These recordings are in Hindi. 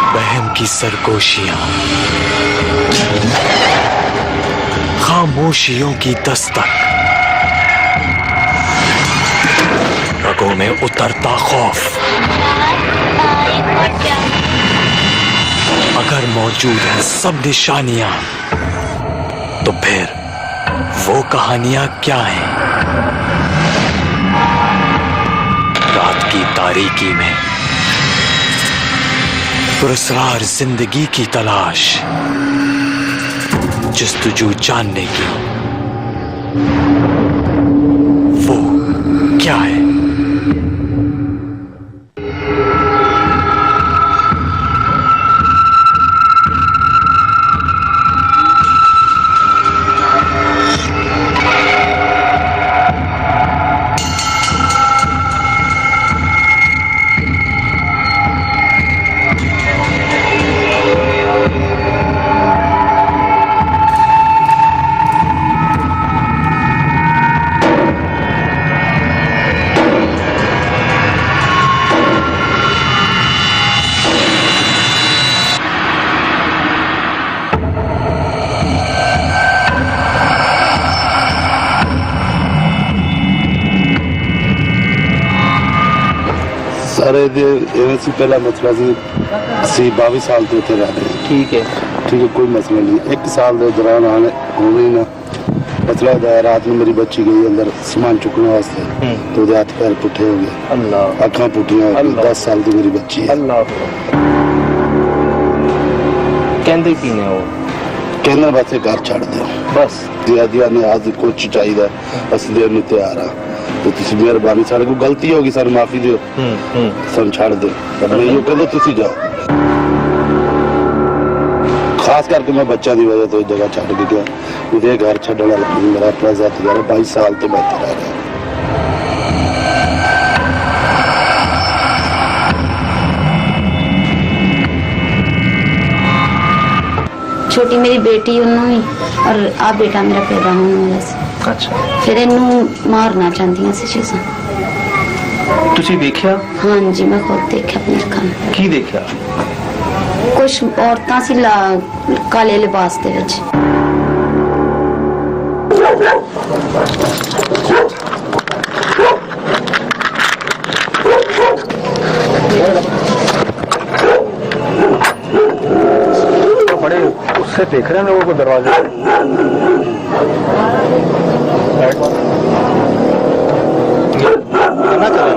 बहम की सरगोशियां, खामोशियों की दस्तक, रगों में उतरता खौफ। अगर मौजूद हैं सब निशानियां, तो फिर वो कहानियां क्या हैं? रात की तारीकी में पुरस्कार जिंदगी की तलाश, जस्तजू जानने की, वो क्या है? सारे सी पहला मसला सी 22 साल तो उत्थे रह रहे। ठीक है, कोई मसला नहीं। 1 साल के दौरान आने होने ना मसला है। रात में मेरी बच्ची गई अंदर सामान चुकने वास्ते, तो वो हाथ पैर पुट्ठे हो गए, अखा पुट्टियां हो गई। 10 साल की मेरी बच्ची है। कहते की ने वो कहना बस घर छड़ दो, बस दिया ने आज कुछ चाहिए असं देने तैयार हाँ। तो तुसी मेहरबानी, सारे को गलती होगी सर माफी दियो, सन छड़ दो। नहीं यो कहते तुसी जाओ। खास करके मैं बच्चा की वजह तो जगह छड़ के गया। मुझे घर छड़ने वाला मेरा अपना जात घर 22 साल तो बैठा रह रहा। छोटी मेरी बेटी उन्होंने और आप बेटा मेरा पैदा होने वाला सी। अच्छा, फिर इन्हू मारना चाहती सी चीज़ां। तुसी देखिया? हाँ जी, मैं खुद देखा अपनी अखां नाल। की देखिया? कुछ औरतां सी काले लिबास दे विच। बड़े उससे देख रहे हैं लोगों को दरवाजे करना चला।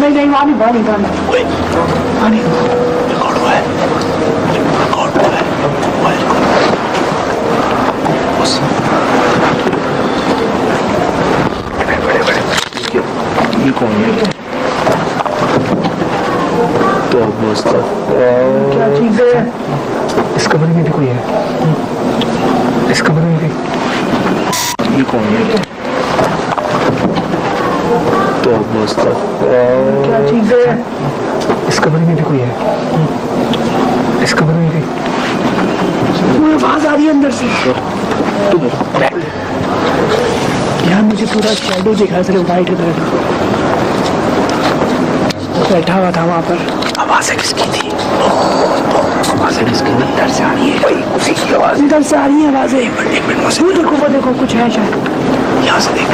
नहीं वाली बाली गाना आने रिकॉर्ड हुआ है, रिकॉर्ड हुआ है, बस ये कौन है? तो बस क्या चीज है? इस कमरे में भी कोई है? इस कमरे में भी ये कौन है? तो बस क्या चीज है? इस कमरे में भी कोई है? इस कमरे में भी वो आवाज आ रही है अंदर से। तुम यार मुझे पूरा शैडो दिखा सिर्फ वाइट कलर बैठा हुआ था वहां पर। आवाजें किसकी थी? आवाजें किसकी? अंदर से आ रही है, भाई उसी की आवाज। अंदर से आ रही है आवाजें। एक मिनट देखो कुछ है शायद। यहाँ से देख।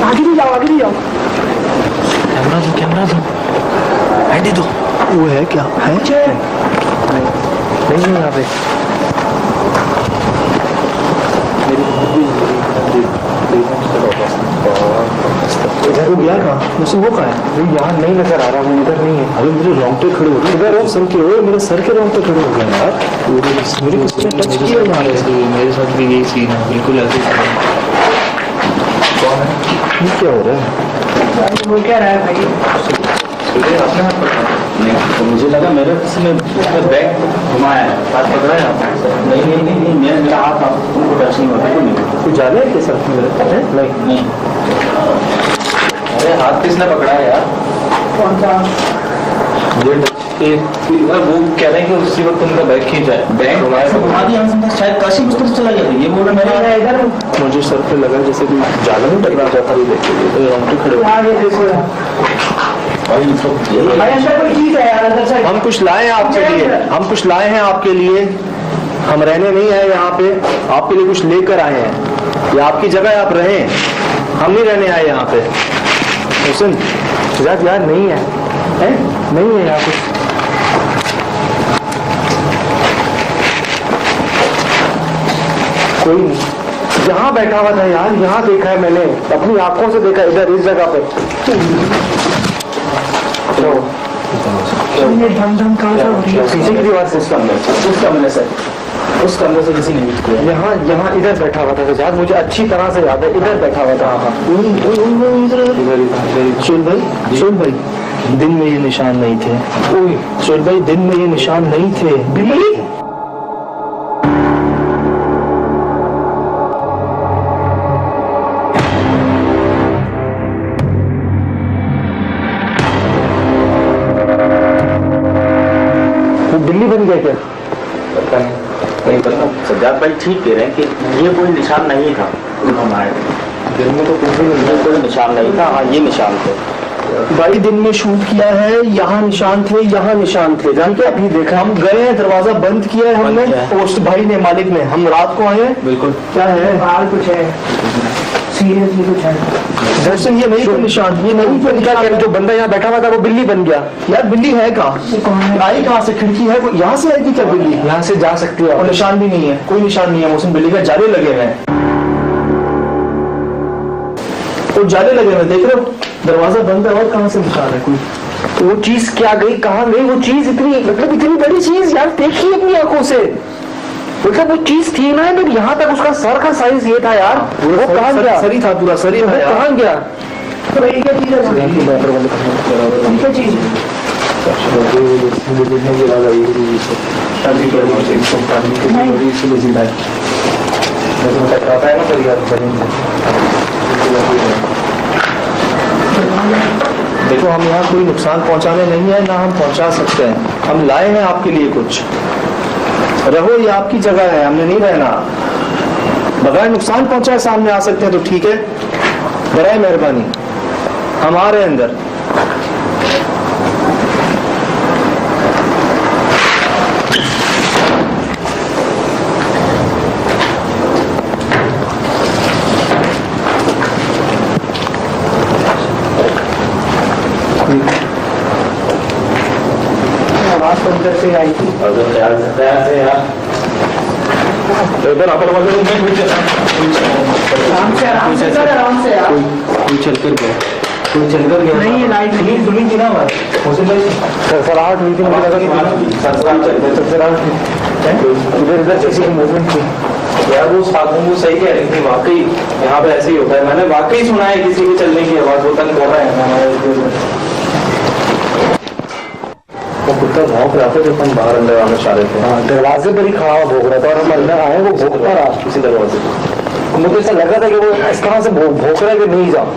आगे नहीं जाओ, आगे नहीं जाओ। कैमरा दो आईडी दो। वो है क्या है? नहीं है यहाँ पे। इधर वो गया कहाँ? मुझसे वो कहाँ है? यहाँ नहीं नजर आ रहा, वो इधर नहीं है। अभी मेरे रोंगटे खड़े हो गए इधर। सर के हुए मेरे सर के रोंगटे खड़े हो गए यार। मेरे किसने टच किया यहाँ? मेरे साथ भी यही सीन है, बिल्कुल ऐसे ही। ये क्या हो रहा है? वो क्या रहा है भाई? नहीं तो मुझे लगा मेरे किसी ने बैग घुमाया है, हाथ पकड़ा है आपने? नहीं मेरा हाथ आपको टच नहीं होता। कुछ जाने है सर मेरे? नहीं अरे हाथ किसने पकड़ा है यार? कौन सा? वो कह रहे हैं कि उसी वक्त उनका बैग खींचा है, बैग घुमाया शायद काशी पुस्तक से चला गया था। ये बोल रहे मेरा इधर मुझे सर पे लगा जैसे कोई जाला में टकरा जाता है। देखिए रोंगटे खड़े हो गए। आगे देखो यार। भाई अंदर कोई चीज है यार, अंदर से। हम कुछ लाए हैं आपके लिए, हम कुछ लाए हैं आपके लिए। हम रहने नहीं आए यहाँ पे, आपके लिए कुछ लेकर आए हैं। ये आपकी जगह है, आप रहें। हम नहीं रहने आए यहाँ पे। हुसैन यार नहीं है, नहीं है यहाँ कुछ। कोई नहीं, यहाँ बैठा हुआ था यार, यहाँ देखा है मैंने, अपनी आंखों से देखा इधर इस जगह पे। ये धम कहाँ से हो रही है? पीछे की दीवार से, उस कमरे से किसी ने किया। यहाँ इधर बैठा हुआ था सजाद, मुझे अच्छी तरह से याद है, इधर बैठा हुआ था। शोल भाई दिन में ये निशान नहीं थे। शोल भाई दिन में ये निशान नहीं थे। बिल्ली बिल्ली बन गया क्या? नहीं पता। सज्जाद भाई ठीक कह रहे हैं कि ये कोई निशान नहीं था हमारे दिन में, तो कुछ भी कोई निशान नहीं था। हाँ ये निशान थे भाई, दिन में शूट किया है, यहाँ निशान थे, यहाँ निशान थे। जानते अभी देखा, हम गए हैं, दरवाजा बंद किया है हमने, पोस्ट भाई ने, मालिक ने। हम रात को आए हैं। बिल्कुल। क्या है? बाहर कुछ है, सीरियसली कुछ है। दर्शन ये नहीं कोई निशान, ये नहीं कोई निशान। जो बंदा यहाँ बैठा हुआ था वो बिल्ली बन गया यार। बिल्ली है कहाँ? आई कहाँ से? खिड़की है, यहाँ से आएगी क्या बिल्ली? यहाँ से जा सकती है। और निशान भी नहीं है, कोई निशान नहीं है। मौसम बिल्ली का जाले लगे हुए हैं, तो जाले लगे हुए देख रहे हो, दरवाजा बंद है। और कहाँ से निशान है कोई? तो वो चीज क्या गई, कहाँ गई वो चीज? इतनी मतलब इतनी बड़ी चीज यार, देखिए अपनी आंखों से। मतलब वो चीज थी ना, जब यहाँ तक उसका सर का साइज ये था यार, वो कहाँ गया? सरी था, पूरा सरी था, कहाँ गया? तो ये क्या चीज है? ये क्या चीज है? देखो हम यहाँ कोई नुकसान पहुँचाने नहीं है, ना हम पहुँचा सकते हैं। हम लाए हैं आपके लिए कुछ, रहो, ये आपकी जगह है, हमने नहीं रहना। बगैर नुकसान पहुंचाए सामने आ सकते हैं तो ठीक है, बराए मेहरबानी। हम आ रहे हैं अंदर। आवाज तो अंदर से आई थी। इधर आप आराम से आराम से यार। कोई चल कर गया, कोई चल कर गया। नहीं, लाइट नहीं सुनी थी ना बात, सरसराहट हुई थी, मुझे लगा कि सरसराहट इधर इधर किसी की मूवमेंट थी यार। वो साधु वो सही कह रही थी, वाकई यहाँ पे ऐसे ही होता है। मैंने वाकई सुना है किसी के चलने की आवाज, वो तंग कर रहा है हमारे। वो कुत्ता भौंक रहा था जब हम बाहर अंदर आने चाह रहे थे। हाँ, दरवाजे पर ही खड़ा हुआ भौंक रहा था, और हम अंदर आए वो भौंकता रहा किसी दरवाजे पर। मुझे ऐसा लग रहा था कि वो इस तरह से भौंक रहा है कि नहीं जाओ।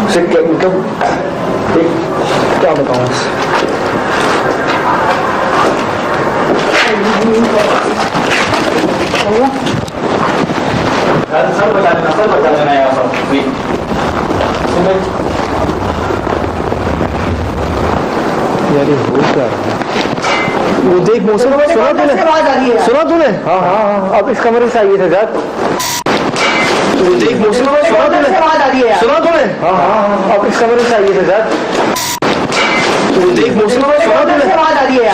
उसे मतलब क्या बताऊँ, सब बता देना यहाँ पर। यार हो क्या? वो देख मौसम सुना तूने? सुना तूने? हाँ हाँ हाँ, अब इस कमरे से आइए थे। वो देख मौसम सुना तूने? सुना तूने? हाँ हाँ आप इस कमरे से आइए सजाद।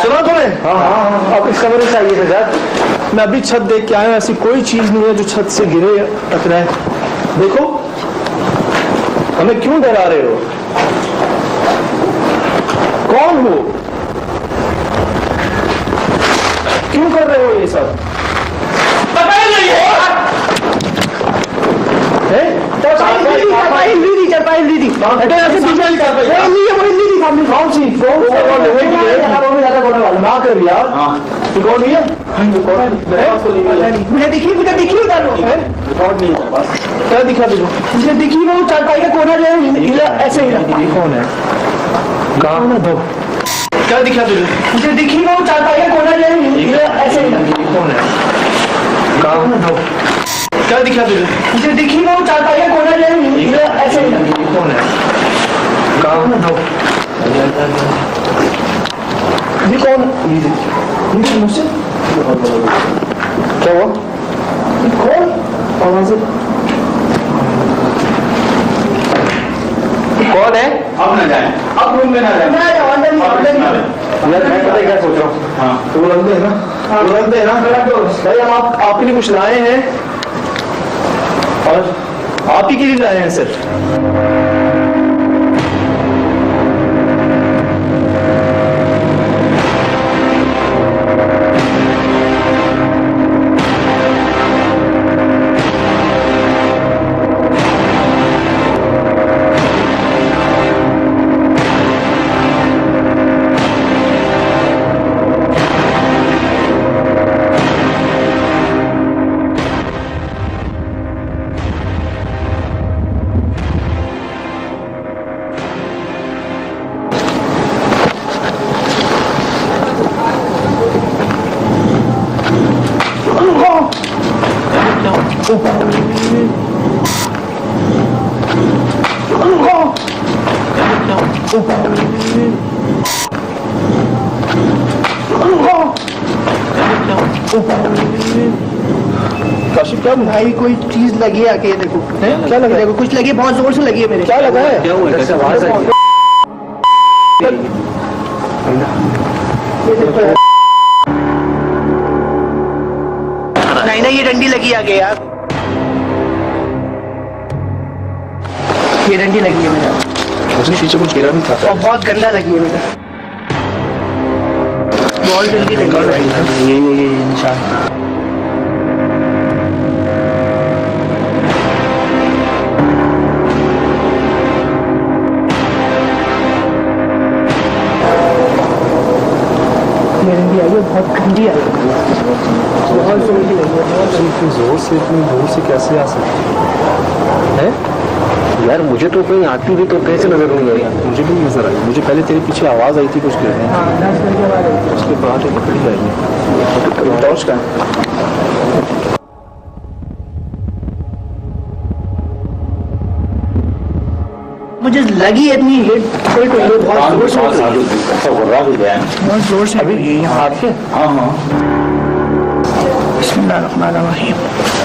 सुना तुम्हें? हाँ हाँ आप इस कमरे से आइए सजाद। मैं अभी छत देख के आया हूँ, ऐसी कोई चीज नहीं है जो छत से गिरे या टकराए। देखो हमें क्यों डरा रहे हो? कौन हो? क्यों कर रहे हो ये सब? मुझे देखिए क्या दिखा दो? मुझे देखिए वो चारपाई का कोना जो है ऐसे ही कौन है? कौन है दो? क्या दिखा तुझे? मुझे देखिए वो चारपाई का कोना जो है ऐसे ही कौन है? कौन है दो? क्या दिखा तुझे? मुझे देखिए वो चारपाई का कोना जो है ऐसे ही कौन है? कौन है दो? ये कौन? ये मुझसे क्या हुआ? कौन? आवाज कौन है? अब न जाए, अब रूम में ना जाए। यार मैं पता है क्या सोच रहा हूँ? हाँ वो रख दे ना, वो रख दे ना भाई। हम आपके लिए कुछ लाए हैं और आप ही के लिए लाए हैं सिर्फ। काशिफ क्या भाई कोई चीज लगी है आके देखो। क्या लगा? देखो कुछ लगी, बहुत जोर से लगी है मेरे। क्या लगा है? क्या हुआ? कैसे आवाज आई? नहीं नहीं ये डंडी लगी आगे यार, ये डंडी लगी है मेरा। मुझे पीछे कुछ गिरा नहीं था और बहुत गंदा लगी है मेरा। बहुत जल्दी लगी है ये निशान। बहुत गंदी आई, बहुत जोर की लगी है। इतनी जोर से, इतनी दूर से कैसे आ सकती है यार? मुझे तो कहीं आती भी तो कैसे नजर नहीं आई? मुझे भी नजर आई। मुझे पहले तेरे पीछे आवाज आई थी कुछ गिरने, उसके बाद पकड़ी जाएगी। टॉर्च का मुझे लगी इतनी हिट बहुत जोर से अभी हाथ से। हाँ हाँ बिस्मिल्लाहिर्रहमानिर्रहीम।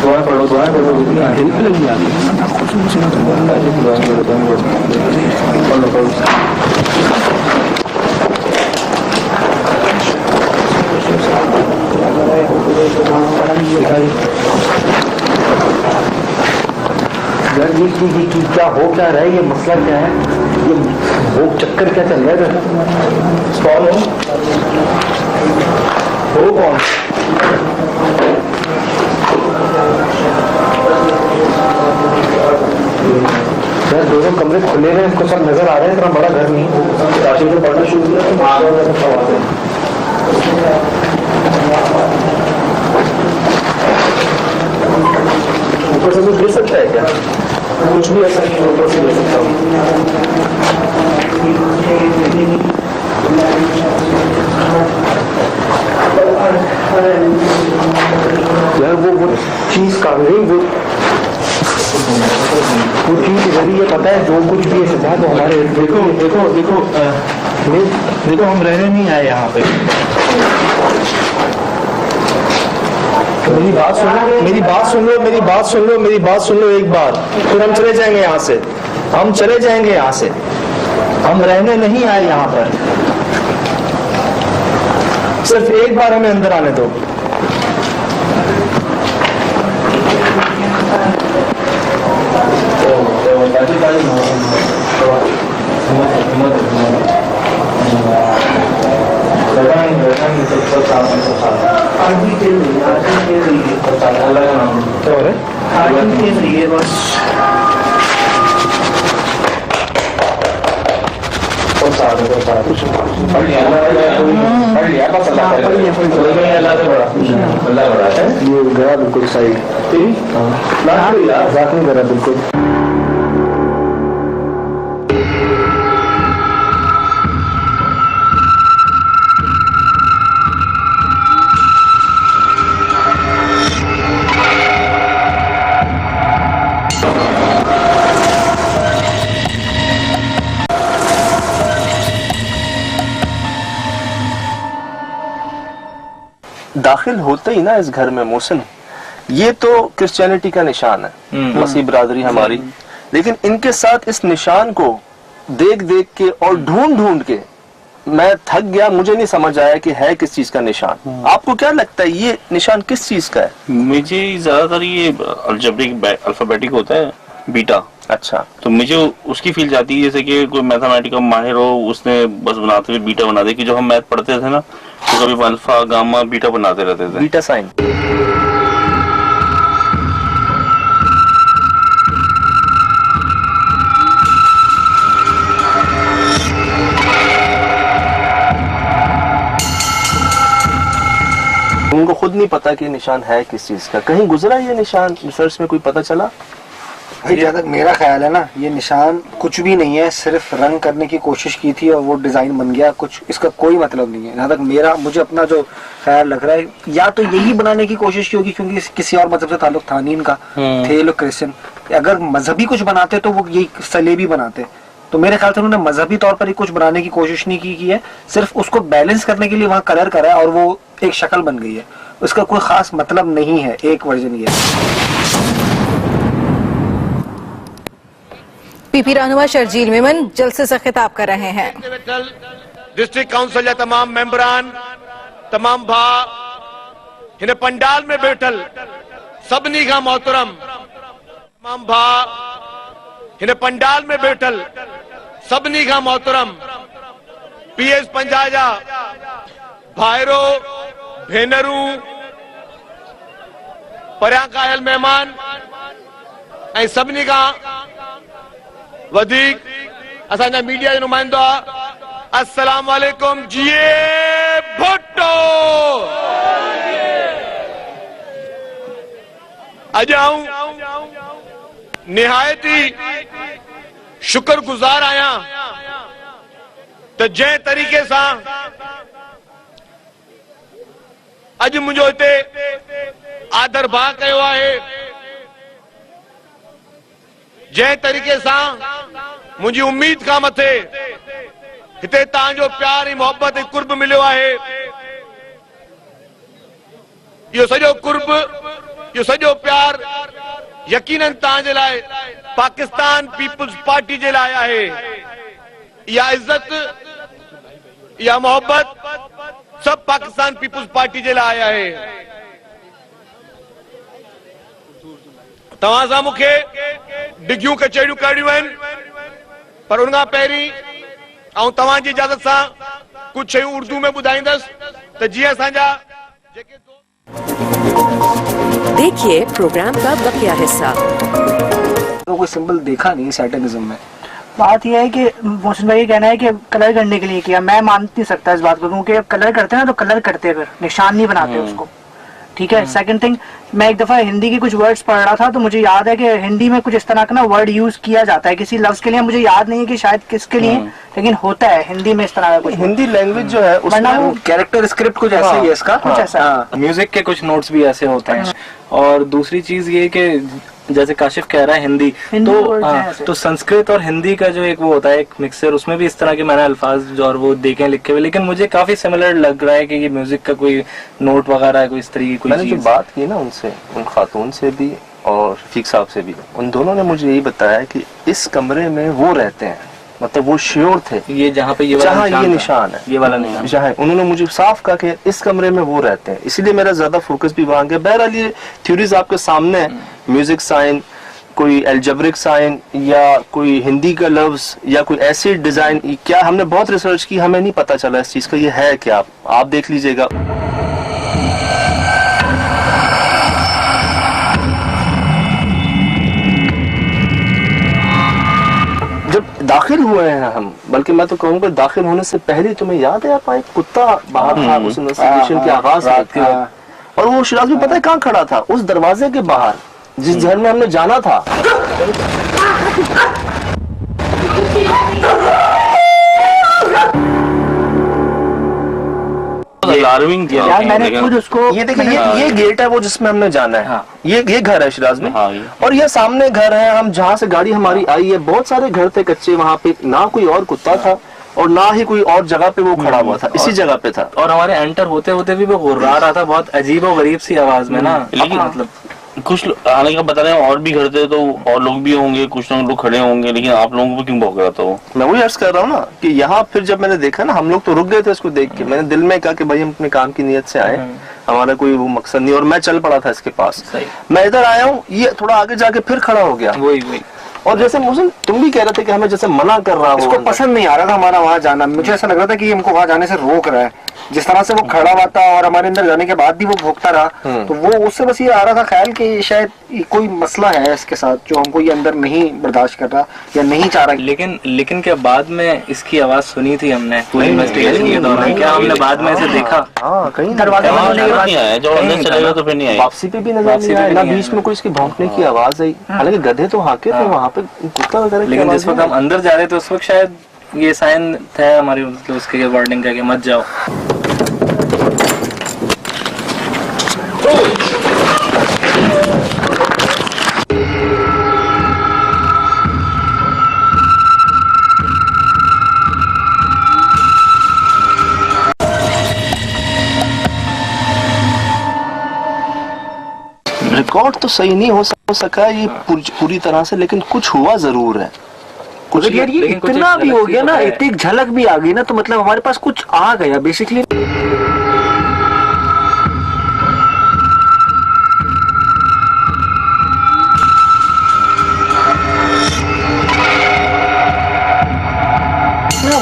दुआ पढ़ो, दुआ पढ़ो। दिल पे लगी आती यार। ये क्या हो क्या रहा है? ये मसला क्या है? ये वो चक्कर क्या चल रहा है? कौन हो कौन? यार दोनों कमरे खुले हुए, हमको सब नजर आ रहे हैं। इतना बड़ा घर नहीं काशिफ ने पढ़ना शुरू किया ऊपर से कुछ गिर सकता है क्या? कुछ भी ऐसा नहीं ऊपर से गिर सकता हूँ। यार वो चीज का नहीं, वो चीज के जरिए पता है जो कुछ भी है तो हमारे देखो देखो देखो देखो हम रहने नहीं आए यहाँ पे। मेरी बात सुन लो, मेरी बात सुन लो, मेरी बात सुन लो, मेरी बात सुन लो एक बार, फिर हम चले जाएंगे यहाँ से। हम चले जाएंगे यहाँ से, हम रहने नहीं आए यहाँ पर। सिर्फ एक बार हमें अंदर आने दो। ये गया बिल्कुल सही, नहीं करा बिल्कुल। दाखिल होते ही ना इस घर में मोहसिन, ये तो क्रिश्चियनिटी का निशान है, मसीह बिरादरी हमारी, लेकिन इनके साथ इस निशान को देख देख के और ढूंढ ढूंढ के मैं थक गया। मुझे नहीं समझ आया कि है किस चीज का निशान। आपको क्या लगता है ये निशान किस चीज का है? मुझे ज्यादातर ये अल्जेब्रिक अल्फाबेटिक होता है, बीटा। अच्छा, तो मुझे उसकी फील जाती है जैसे कि कोई मैथमेटिकल माहिर हो, उसने बस बनाते हुए बीटा बना दे, कि जो हम मैथ पढ़ते थे ना, तो कभी अल्फा गामा बीटा बनाते रहते थे, बीटा साइन। उनको खुद नहीं पता कि निशान है किस चीज का। कहीं गुजरा ये निशान, रिसर्च में कोई पता चला? भाई जहाँ तक मेरा ख्याल है ना, ये निशान कुछ भी नहीं है, सिर्फ रंग करने की कोशिश की थी और वो डिजाइन बन गया, कुछ इसका कोई मतलब नहीं है। जहाँ तक मुझे अपना जो ख्याल लग रहा है, या तो यही बनाने की कोशिश की होगी क्योंकि किसी और मजहब से ताल्लुक था नहीं इनका, थे लोग क्रिश्चियन। अगर मजहबी कुछ बनाते तो वो यही सलेबी बनाते। तो मेरे ख्याल से उन्होंने मजहबी तौर पर ही कुछ बनाने की कोशिश नहीं की है, सिर्फ उसको बैलेंस करने के लिए वहाँ कलर करा है और वो एक शक्ल बन गई है। उसका कोई खास मतलब नहीं है। एक वर्जन ये पीपी रहनुमा शर्जील मेमन जलसे से खिताब कर रहे हैं। डिस्ट्रिक्ट काउंसिल जा तमाम मेंबरान, तमाम भा हिन पंडाल में बैठल सभनी का मोहतरम, तमाम भा हिन पंडाल में बैठल सभनी का मोहतरम पीएस पंजा जा भाइरो भेनरू, परियां कायल मेहमान ऐं सभनी का वधिक असांजा मीडिया जो नुमाइंदो, अस्सलाम वालेकुम। जीए भुट्टो। अज आऊं निहायत ही शुक्रगुजार आया तो जै तरीके से अज मुझो इते आदर भाव कयो है, जै तरीके से मुझी उम्मीद का मथे हिते तांजो प्यार ऐं मोहब्बत ऐं कुर्ब मिलियो है। यो सजो कुर्ब, यो सजो प्यार यकीनन तांजे लाए पाकिस्तान पीपुल्स पार्टी जे लाए है। या इज्जत, या मोहब्बत सब पाकिस्तान पीपुल्स पार्टी जे लाए है। तव्हां सां मूंखे डिघियूं कचहरियूं करणियूं आहिनि, पर उनखां पहिरीं ऐं तव्हांजी इजाज़त सां कुछ शयूं उर्दू में ॿुधाईंदसि त जीअं असांजा जेके देखिए प्रोग्राम का बकिया हिस्सा। तो कोई सिंबल देखा नहीं सैटनिज्म में। बात यह है कि मोहसिन भाई कहना है कि कलर करने के लिए किया, मैं मान नहीं सकता इस बात को, क्योंकि कलर करते हैं ना तो कलर करते फिर निशान नहीं बनाते उसको, ठीक है। सेकंड थिंग, मैं एक दफा हिंदी के कुछ वर्ड्स पढ़ रहा था तो मुझे याद है कि हिंदी में कुछ इस तरह का ना वर्ड यूज किया जाता है किसी लफ्ज के लिए, मुझे याद नहीं है कि शायद किसके लिए, लेकिन होता है हिंदी में इस तरह का कुछ। हिंदी लैंग्वेज जो है उसमें कैरेक्टर स्क्रिप्ट कुछ ऐसा ही है इसका, कुछ ऐसा। म्यूजिक के कुछ नोट्स भी ऐसे होते हैं। और दूसरी चीज ये कि जैसे काशिफ कह रहा है हिंदी तो संस्कृत और हिंदी का जो एक वो होता है एक मिक्सर, उसमें भी इस तरह के मैंने अल्फाज जो और वो देखे लिखे हुए, लेकिन मुझे काफी सिमिलर लग रहा है कि ये म्यूजिक का कोई नोट वगैरह है, कोई इस तरीके की कोई मैंने जो बात की ना उनसे, उन खातून से भी और रफीक साहब से भी, उन दोनों ने मुझे यही बताया कि इस कमरे में वो रहते हैं, मतलब वो श्योर थे ये जहाँ पे ये निशान है, ये वाला निशान जहाँ उन्होंने मुझे साफ कहा कि इस कमरे में वो रहते हैं, इसीलिए मेरा ज्यादा फोकस भी वहां गया। बहरहाल ये थ्योरीज आपके सामने है, म्यूजिक साइन, कोई एल्जेब्रिक साइन, या कोई हिंदी का लफ्ज, या कोई ऐसी डिजाइन, क्या हमने बहुत रिसर्च की, हमें नहीं पता चला इस चीज का ये है क्या। आप देख लीजिएगा। जब दाखिल हुए हैं हम, बल्कि मैं तो कहूँगा दाखिल होने से पहले, तुम्हें याद है आप, एक कुत्ता बाहर था उस इन्वेस्टिगेशन के आगाज के वक्त, और वो शिराज में पता है कहाँ खड़ा था? उस दरवाजे के बाहर जिस घर में हमने जाना था। अलार्मिंग यार मैंने खुद उसको, ये देखिए, ये गेट है वो जिसमें हमने जाना है। हाँ। ये घर है शिराज में। हाँ, और ये सामने घर है हम जहाँ से गाड़ी हमारी आई है। बहुत सारे घर थे कच्चे वहाँ पे, ना कोई और कुत्ता था और ना ही कोई और जगह पे वो खड़ा हुआ था, इसी जगह पे था। और हमारे एंटर होते होते भी वो गुर्रा रहा था बहुत अजीब और गरीब सी आवाज में ना। लेकिन मतलब कुछ हालांकि आप बता रहे हैं और भी घर थे तो और लोग भी होंगे, कुछ लोग खड़े होंगे, लेकिन आप लोगों को क्यों भौंक रहा था वो? मैं वही अर्ज कर रहा हूँ ना कि यहाँ फिर जब मैंने देखा ना, हम लोग तो रुक गए थे इसको देख के। मैंने दिल में कहा कि भाई हम अपने काम की नीयत से आए, हमारा कोई वो मकसद नहीं, और मैं चल पड़ा था इसके पास। मैं इधर आया हूँ, ये थोड़ा आगे जाके फिर खड़ा हो गया। वही और जैसे मोहसिन तुम भी कह रहे थे कि हमें जैसे मना कर रहा हो, इसको पसंद नहीं आ रहा था हमारा वहाँ जाना। मुझे ऐसा लग रहा था कि हमको वहाँ जाने से रोक रहा है। जिस तरह से वो खड़ा हुआ था और हमारे अंदर जाने के बाद भी वो भोगता रहा, तो वो उससे बस ये आ रहा था ख्याल कि शायद कोई मसला है इसके साथ जो हमको ये अंदर नहीं बर्दाश्त कर रहा या नहीं चाह रहा। लेकिन क्या बाद में इसकी आवाज सुनी थी हमने पूरी इन्वेस्टिगेशन के दौरान? क्या हमने बाद में इसे देखा? कहीं दरवाजा नहीं आया, जो अंदर चलेगा तो फिर नहीं आया। वापसी पे भी नजर नहीं आया, ना बीच में कोई इसकी भौंकने की आवाज आई। हालांकि गधे तो हाके थे वहाँ पे, कुत्ता वगैरह। लेकिन जिस वक्त हम अंदर जा रहे थे उस वक्त शायद ये साइन था हमारी, मतलब उसके वार्निंग का कि मत जाओ। रिकॉर्ड तो सही नहीं हो सका ये पूरी तरह से, लेकिन कुछ हुआ जरूर है। कुछ यार ये इतना भी हो गया ना, एक झलक भी आ गई ना, तो मतलब हमारे पास कुछ आ गया बेसिकली।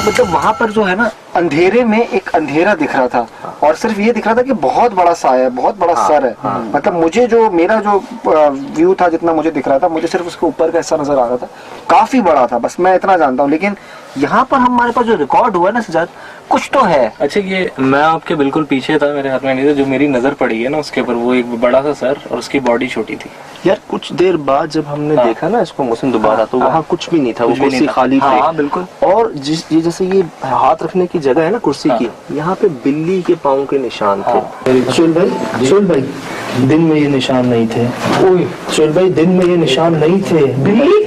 मतलब वहां पर जो है ना, अंधेरे में एक अंधेरा दिख रहा था, और सिर्फ ये दिख रहा था कि बहुत बड़ा साया है, बहुत बड़ा सर है। मतलब मुझे जो मेरा जो व्यू था, जितना मुझे दिख रहा था, मुझे सिर्फ उसके ऊपर का हिस्सा नजर आ रहा था, काफी बड़ा था, बस मैं इतना जानता हूँ। लेकिन यहाँ पर हमारे पास जो रिकॉर्ड हुआ ना सजाद, कुछ तो है। अच्छा, ये मैं आपके बिल्कुल पीछे था, मेरे हाथ में नहीं था, जो मेरी नजर पड़ी है ना उसके ऊपर, वो एक बड़ा सा सर और उसकी बॉडी छोटी थी। यार कुछ देर बाद जब हमने देखा ना इसको मोहसिन दोबारा, तो वहाँ कुछ भी नहीं था, वो कुर्सी खाली थी। बिल्कुल। और ये जैसे ये हाथ रखने की जगह है ना कुर्सी की, यहाँ पे बिल्ली के पाँव के निशान थे। सुहेल भाई दिन में ये निशान नहीं थे। सुहेल भाई दिन में ये निशान नहीं थे। बिल्ली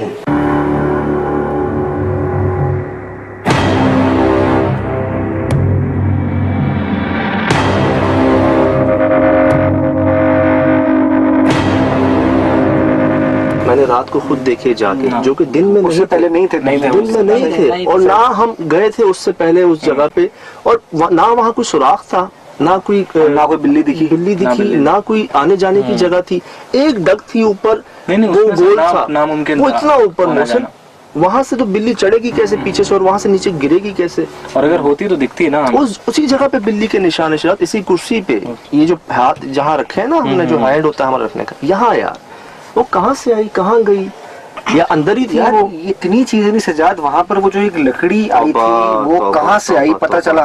मैंने रात को खुद देखे जाके, जो कि दिन में उससे पहले नहीं थे, दिन में नहीं थे, और ना हम गए थे उससे पहले उस जगह पे, और ना वहाँ कोई सुराख था, ना कोई बिल्ली दिखी, ना कोई आने जाने की जगह थी। एक डग थी ऊपर, वो गोल था, वो इतना ऊपर मोहसिन, वहाँ से तो बिल्ली चढ़ेगी कैसे पीछे से, और वहाँ से नीचे गिरेगी कैसे? और अगर होती तो दिखती ना। उसी जगह पे बिल्ली के निशान है, इसी कुर्सी पे, ये जो हाथ जहाँ रखे है ना हमने, जो हैंड होता है हमारा रखने का, यहाँ यार वो कहाँ से आई, कहाँ गई, या अंदर ही थी? यार वो इतनी चीजें भी सजाद, वहाँ पर वो जो एक लकड़ी आई थी, वो कहाँ से आई पता चला?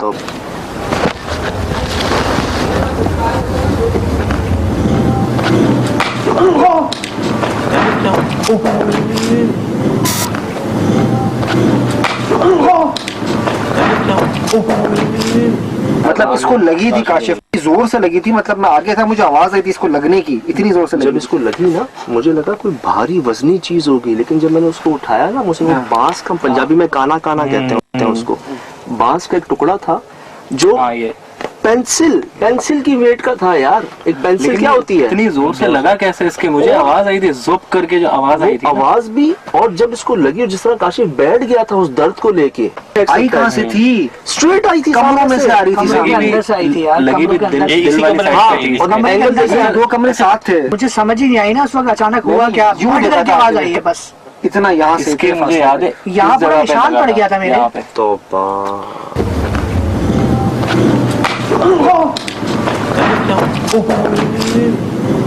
मतलब इसको लगी थी काशिफ, जोर से लगी थी, मतलब मैं आगे था, मुझे आवाज आई थी इसको लगने की, इतनी जोर से लगी। जब इसको लगी ना, मुझे लगा कोई भारी वजनी चीज होगी, लेकिन जब मैंने उसको उठाया ना, मुझे वो बांस का, पंजाबी में काना काना कहते हैं उसको, बांस का एक टुकड़ा था जो पेंसिल की वेट का था यार। एक पेंसिल क्या होती है? इतनी जोर से लगा कैसे इसके? मुझे आवाज आई थी, जुप करके जो आवाज आई थी, आवाज भी, और जब इसको लगी और जिस तरह काशिफ बैठ गया था उस दर्द को लेके, आई कहाँ से थी? स्ट्रेट आई थी, कमरों में से आ रही थी, अंदर से आई थी यार, लगी भी दिल वाली। और एंगल जैसे 2 कमरे साथ थे। मुझे समझ ही नहीं आई ना उस वक्त, अचानक हुआ क्या, यूं करके आवाज आई है बस इतना। यहाँ से इसके मुझे याद है यहाँ पर निशान पड़ गया था मेरे पे। तो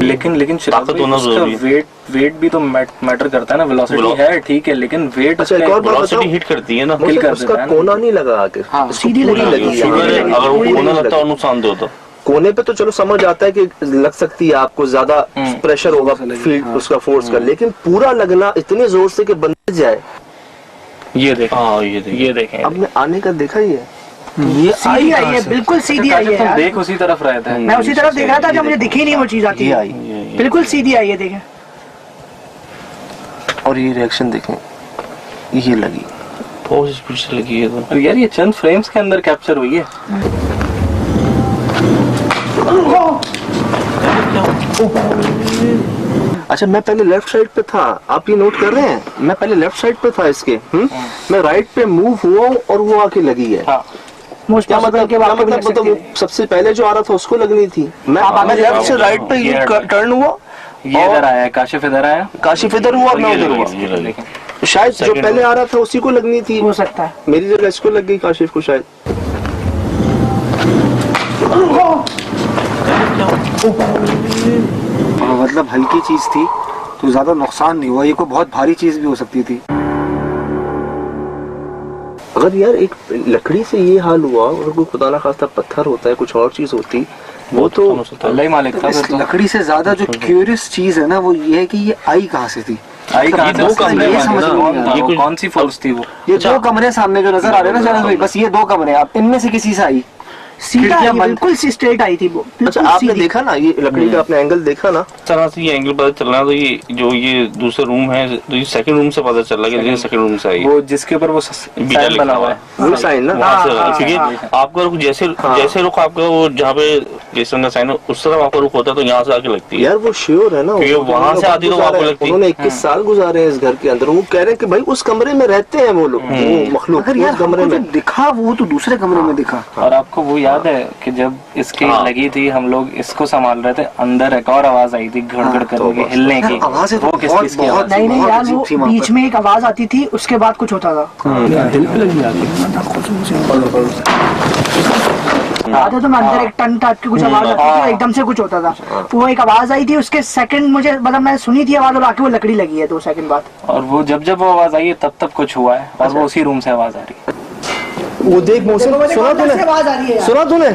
लेकिन ताकत होना जरूरी है। वेट भी तो मैटर करता है ना। वेलोसिटी है ठीक है, लेकिन वेट अच्छा, एक और बात बताओ, हिट करती है ना, किल कर उसका देता है ना। कोना नहीं लगा आके, सीधी लगी अगर वो कोना लगता है नुकसान दे होता। कोने पे तो चलो समझ आता है कि लग सकती है आपको, ज्यादा प्रेशर होगा फील्ड उसका फोर्स का, लेकिन पूरा लगना इतने जोर से कि बंद जाए। ये देखें, ये देखें, अब आपने का देखा ही है, ये सीधी आई है, बिल्कुल सीधी आई है यार। देख उसी तरफ रहता है, मैं उसी तरफ देख रहा था जब मुझे दिखी नहीं वो चीज आती है, बिल्कुल सीधी आई है। देखें, और ये रिएक्शन देखें, ये लगी बहुत स्पीड से लगी है तो यार। ये चंद फ्रेम्स के अंदर कैप्चर हुई है। अच्छा, मैं पहले लेफ्ट साइड पे था, आप ये नोट कर रहे हैं, मैं पहले लेफ्ट साइड पे था इसके, मैं राइट पे मूव हुआ और वो आके लगी है। क्या मतलब वो सबसे पहले जो आ रहा था उसको लगनी थी, मैं लेफ्ट से राइट पे टर्न हुआ, ये इधर आया, काशिफ इधर आया, काशिफ इधर हुआ, मैं उधर हुआ। शायद जो पहले आ रहा था उसी को लगनी थी, हो सकता है मेरी जगह इसको लग गई, काशिफ को शायद। मतलब हल्की चीज थी तो ज्यादा नुकसान नहीं हुआ, ये कोई बहुत भारी चीज भी हो सकती थी। अगर यार एक लकड़ी से ये हाल हुआ और कोई खुदा ना खास्ता पत्थर होता है, कुछ और चीज होती, वो तो अल्लाह ही मालिक था। इस लकड़ी से ज्यादा जो क्यूरियस चीज है ना वो ये है कि ये आई कहाँ से थी। आई कहाँ से? दो कमरे, ये समझ नहीं आ रहा। ये कौन सी फोर्स थी वो? ये 2 कमरे सामने जो नजर आ रहे हैं ना भाई, बस ये 2 कमरे, आप इनमें से किसी से आई, सीधा आई, बिल्कुल स्ट्रेट आई थी वो। अच्छा, आपने देखा ना ये लकड़ी का, आपने एंगल देखा ना, तरह से ये एंगल पता चल रहा है। तो ये जो ये दूसरा रूम है, तो ये सेकंड रूम से पता चल रहा है कि ये सेकंड रूम से आई है। वो जिसके ऊपर वो साइन बना हुआ है, वो साइन ना, क्योंकि आपका रुख जैसे रुख आपका वो जहाँ पे जैसे का साइन उस तरफ आपका रुख होता है, तो यहाँ से आके लगती है। यार वो श्योर है ना, वहाँ से आती तो आपको लगती है। उन्होंने 21 साल गुजारे हैं इस घर के अंदर, वो कह रहे हैं कि भाई उस कमरे में रहते हैं वो लोग, वो मखलूक उस कमरे में दिखा, वो तो दूसरे कमरे में दिखा। और आपको वो याद है कि जब इसकी लगी थी, हम लोग इसको संभाल रहे थे, अंदर एक और आवाज आई थी घड़-घड़ करने की, हिलने की। वो किस चीज की आवाज? नहीं यार, वो बीच में एक आवाज आती थी, उसके बाद कुछ होता था। दिल पे लगी आता तो मैं अंदर एक टन टाइप की कुछ आवाज आती थी, एकदम से कुछ होता था। वो एक आवाज आई थी, उसके सेकंड मुझे मतलब मैं सुनी थी आवाज, और आके वो लकड़ी लगी है 2 सेकंड बाद। और वो जब वो आवाज आई है तब कुछ हुआ है, और वो उसी रूम से आवाज आ रही है। वो देख मोहसिन, सुना तूने? आवाज आ रही है, सुना तूने?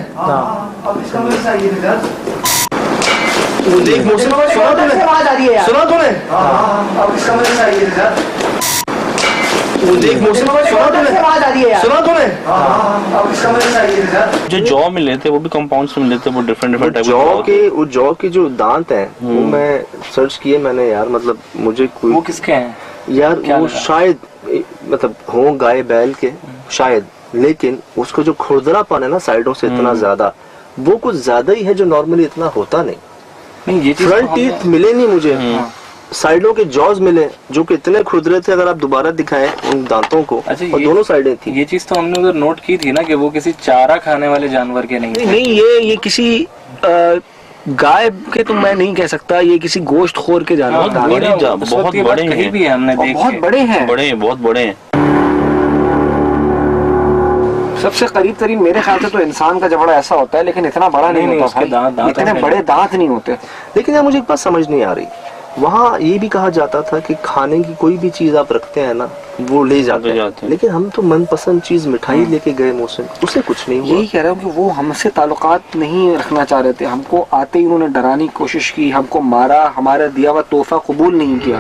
वो देख मोहसिन, सुना तूने? आवाज आ रही है, सुना तूने? वो देख मोहसिन, सुना तूने? आवाज आ रही है, सुना तूने? जो जॉ मिले थे वो भी कंपाउंड से मिले थे, वो डिफरेंट टाइप वो जॉ के जो दांत हैं वो मैं सर्च किए मैंने यार, मतलब मुझे कोई, वो किसके हैं यार वो शायद मतलब हो गाय बैल के शायद, लेकिन उसको जो खुरदरापन है ना साइडों से इतना ज्यादा, वो कुछ ज्यादा ही है जो नॉर्मली इतना होता नहीं। ये चीज फ्रंट टीथ मिले नहीं मुझे, साइडों के जॉज मिले जो कि इतने खुरदरे थे, अगर आप दोबारा दिखाएं उन दांतों को। अच्छा, और दोनों साइडें थी। ये चीज तो हमने उधर नोट की थी ना कि वो किसी चारा खाने वाले जानवर के नहीं, ये किसी गाय के तो मैं नहीं कह सकता, ये किसी गोश्त खोर के जानवर बहुत बड़े हैं, भी है हमने देखे, बहुत बड़े हैं, बहुत बड़े हैं। सबसे करीब तरीब मेरे ख्याल से तो इंसान का जबड़ा ऐसा होता है, लेकिन इतना बड़ा नहीं होता भाई, इतने बड़े दांत नहीं होते। लेकिन यार मुझे एक बात समझ नहीं आ रही, वहाँ ये भी कहा जाता था कि खाने की कोई भी चीज आप रखते हैं ना वो ले जाते हैं, लेकिन हम तो मनपसंद चीज मिठाई लेके गए मौसम, उसे कुछ नहीं हुआ। यही कह रहा हूँ कि वो हमसे ताल्लुकात नहीं रखना चाह रहे थे, हमको आते ही उन्होंने डराने की कोशिश की, हमको मारा, हमारा दिया हुआ तोहफा कबूल नहीं किया।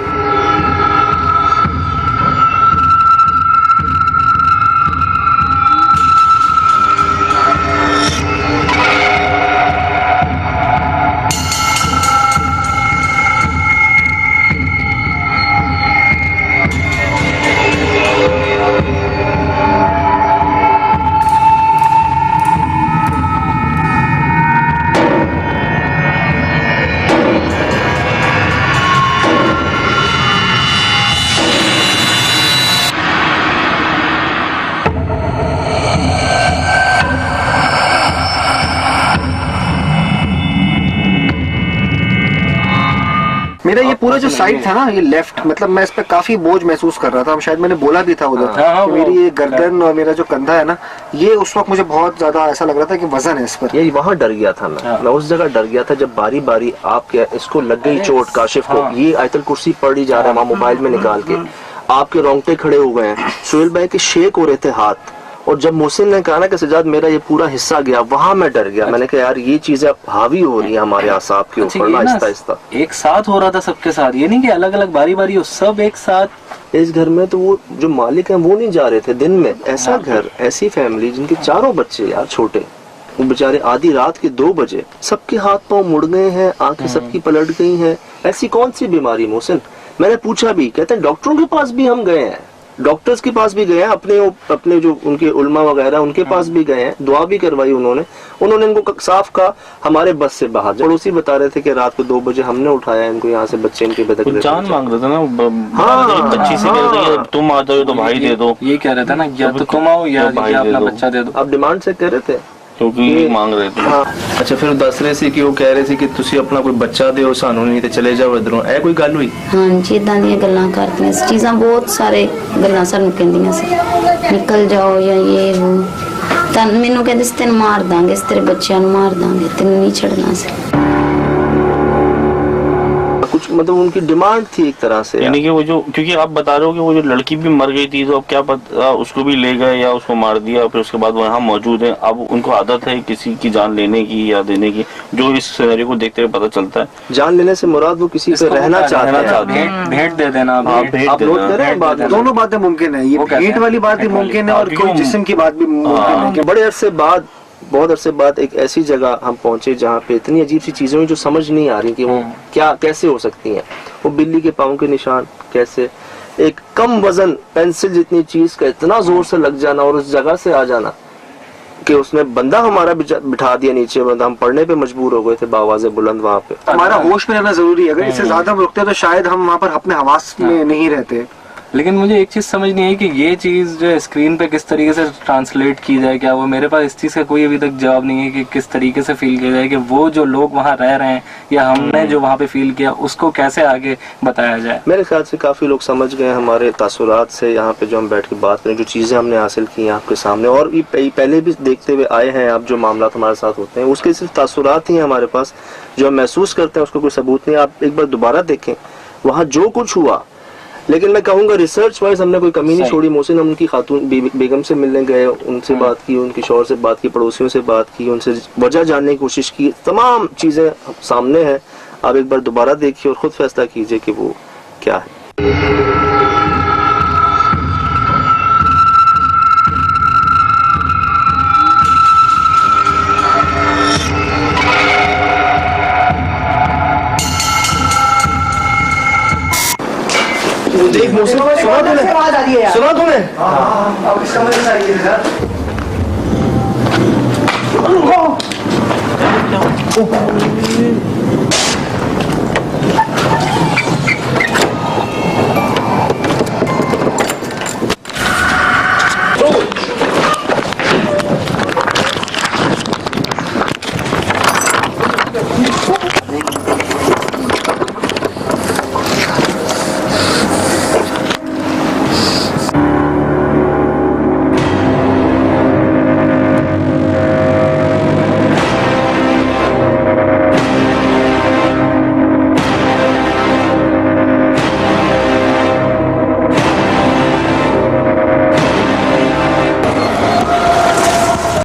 साइड था ना ये लेफ्ट, मतलब मैं इस पे काफी बोझ महसूस कर रहा था, शायद मैंने बोला भी था उधर कि मेरी ये गर्दन और मेरा जो कंधा है ना, ये उस वक्त मुझे बहुत ज्यादा ऐसा लग रहा था कि वजन है इस पर। ये वहाँ डर गया था मैं उस जगह डर गया था जब बारी बारी आपके इसको लग गई चोट काशिफ को, ये आयतल कुर्सी पढ़ी जा रहा है वहाँ मोबाइल में निकाल के, आपके रोंगटे खड़े हो गए हैं, सुहेल भाई के शेक हो रहे थे हाथ, और जब मोहसिन ने कहा ना कि सजाद मेरा ये पूरा हिस्सा गया, वहां मैं डर गया। मैंने कहा यार ये चीजें अब हावी हो रही है हमारे आसाब के ऊपर ना, आहिस्ता आहिस्ता। एक साथ हो रहा था सबके साथ, ये नहीं कि अलग अलग बारी बारी हो, सब एक साथ। इस घर में तो वो जो मालिक हैं वो नहीं जा रहे थे दिन में, ऐसा घर ऐसी फैमिली जिनके चारों बच्चे यार छोटे, वो बेचारे आधी रात के 2 बजे सबके हाथ पांव मुड़ गए हैं, आंखें सबकी पलट गई हैं। ऐसी कौन सी बीमारी मोहसिन? मैंने पूछा भी, कहते हैं डॉक्टरों के पास भी हम गए हैं, डॉक्टर्स के पास भी गए हैं, अपने जो उनके उल्मा वगैरह उनके पास भी गए हैं, दुआ भी करवाई उन्होंने इनको साफ कहा हमारे बस से बाहर। पड़ोसी बता रहे थे कि रात को 2 बजे हमने उठाया इनको यहाँ से, बच्चे इनके बदक रहे थे, जान मांग रहे थे ना। हाँ, बच्ची से कह रहे थे तुम आ जाओ तो भाई दे दो, ये कह रहे थे ना, या तो तुम आओ या अपना बच्चा दे दो। अब डिमांड से कह रहे थे क्योंकि मांग रहे थे। हाँ। अच्छा, फिर दस रहे सी कि वो कह रहे थे कि तुसी अपना कोई बच्चा दिओ सानू, नहीं ते चले जाओ इधरों, ऐ कोई गल हुई? हाँ जी, इदां ਦੀਆਂ ਗੱਲਾਂ ਕਰਦੀਆਂ ਸੀ, ਚੀਜ਼ਾਂ ਬਹੁਤ ਸਾਰੇ ਗੱਲਾਂ ਸਾਨੂੰ ਕਹਿੰਦੀਆਂ ਸੀ, ਨਿਕਲ ਜਾਓ ਜਾਂ ਇਹ ਉਹ, ਤਾਂ ਮੈਨੂੰ ਕਹਿੰਦੇ ਸੀ ਤੈਨੂੰ ਮਾਰ ਦਾਂਗੇ, ਤੇਰੇ ਬੱਚਿਆਂ ਨੂੰ ਮਾਰ ਦਾਂਗੇ, ਤੈਨੂੰ ਨਹੀਂ ਛੱਡਣਾ ਸੀ। कुछ मतलब उनकी डिमांड थी एक तरह से, यानी कि वो जो, क्योंकि आप बता रहे हो कि वो जो लड़की भी मर गई थी, तो अब क्या पता उसको भी ले गए या उसको मार दिया, फिर उसके बाद वहाँ मौजूद है। अब उनको आदत है किसी की जान लेने की या देने की, जो इस सिनेरियो को देखते हुए पता चलता है। जान लेने से मुराद वो किसी पे रहना चाहते हैं, भेंट दे देना, आप नोट करें, दोनों बातें मुमकिन है, ये भेंट वाली बात भी मुमकिन है और कोई जिस्म की बात भी मुमकिन है। बड़े अरसे बाद, बहुत अरसे बाद एक ऐसी जगह हम पहुंचे जहाँ पे इतनी अजीब सी चीजें हुई जो समझ नहीं आ रही कि वो क्या कैसे हो सकती हैं। वो बिल्ली के पाँव के निशान कैसे, एक कम वजन पेंसिल जितनी चीज का इतना जोर से लग जाना और उस जगह से आ जाना कि उसने बंदा हमारा बिठा दिया नीचे, बंदा हम पढ़ने पे मजबूर हो गए थे बावाज़े बुलंद वहाँ पे। हमारा होश में रहना जरूरी है, अगर इससे ज्यादा हम रुकते तो शायद हम वहाँ पर अपने हवास में नहीं रहते। लेकिन मुझे एक चीज समझ नहीं आई कि ये चीज जो है स्क्रीन पे किस तरीके से ट्रांसलेट की जाए, क्या वो, मेरे पास इस चीज का कोई अभी तक जवाब नहीं है कि किस तरीके से फील किया जाए कि वो जो लोग वहाँ रह रहे हैं या हमने जो वहाँ पे फील किया उसको कैसे आगे बताया जाए। मेरे ख्याल से काफी लोग समझ गए हमारे तासुरात से, यहाँ पे जो हम बैठ के बात करें, जो चीजें हमने हासिल की हैं आपके सामने, और भी पहले भी देखते हुए आए हैं आप, जो मामला हमारे साथ होते हैं उसके सिर्फ तासुरात ही हैं हमारे पास, जो हम महसूस करते हैं उसको कोई सबूत नहीं। आप एक बार दोबारा देखें वहाँ जो कुछ हुआ, लेकिन मैं कहूँगा रिसर्च वाइज हमने कोई कमी नहीं छोड़ी। मोहसिन, हम उनकी खातून बेगम से मिलने गए, उनसे बात की, उनके शौहर से बात की, पड़ोसियों से बात की, उनसे वजह जानने की कोशिश की, तमाम चीज़ें सामने हैं। आप एक बार दोबारा देखिए और ख़ुद फैसला कीजिए कि वो क्या है। देख मोहसिन, सुना तूने? सुना तूने? अब इसका मतलब चाहिए सर।